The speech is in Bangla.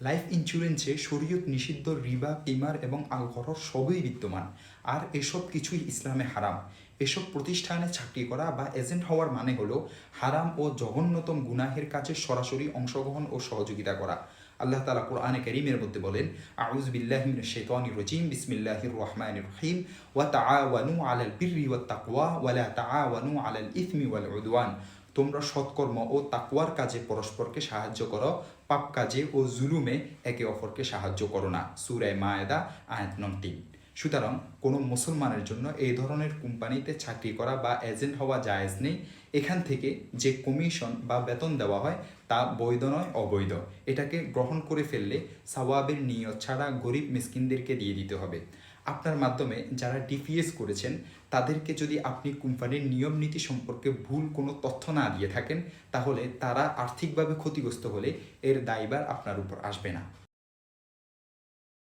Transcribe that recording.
লাইফ ইন্স্যুরেন্সে শরীয়ত নিষিদ্ধ রিবা, কিমার এবং আল গরর সবই বিদ্যমান, আর এসব কিছুই ইসলামে হারাম। এসব প্রতিষ্ঠানে চাকরি করা বা এজেন্ট হওয়ার মানে হলো হারাম ও জঘন্যতম গুনাহের কাজে সরাসরি অংশগ্রহণ ও সহযোগিতা করা। আল্লাহ তাআলা কোরআনে কারীমের মধ্যে বলেন, আউযু বিল্লাহি মিনাশ শাইতানির রাজিম, বিসমিল্লাহির রহমানির রহিম, ওয়া তাআওয়ানু আলাল বিররি ওয়াত তাকওয়া ওয়া লা তাআওয়ানু আলাল ইসমি ওয়াল উদওয়ান। তোমরা সৎকর্ম ও তাকওয়ার কাজে পরস্পরকে সাহায্য করো, পাপ কাজে ও জুলুমে একে অপরকে সাহায্য করো না। সূরা মায়েদা আয়াত নং 3। সুতরাং কোনো মুসলমানের জন্য এই ধরনের কোম্পানিতে চাকরি করা বা এজেন্ট হওয়া জায়েজ নেই। এখান থেকে যে কমিশন বা বেতন দেওয়া হয় তা বৈধ নয়, অবৈধ। এটাকে গ্রহণ করে ফেললে সওয়াবের নিয়ত ছাড়া গরিব মিসকিনদেরকে দিয়ে দিতে হবে। আপনার মাধ্যমে যারা ডিপিএস করেছেন তাদেরকে যদি আপনি কোম্পানির নিয়ম নীতি সম্পর্কে ভুল কোনো তথ্য না দিয়ে থাকেন, তাহলে তারা আর্থিকভাবে ক্ষতিগ্রস্ত হলে এর দায়ভার আপনার উপর আসবে না।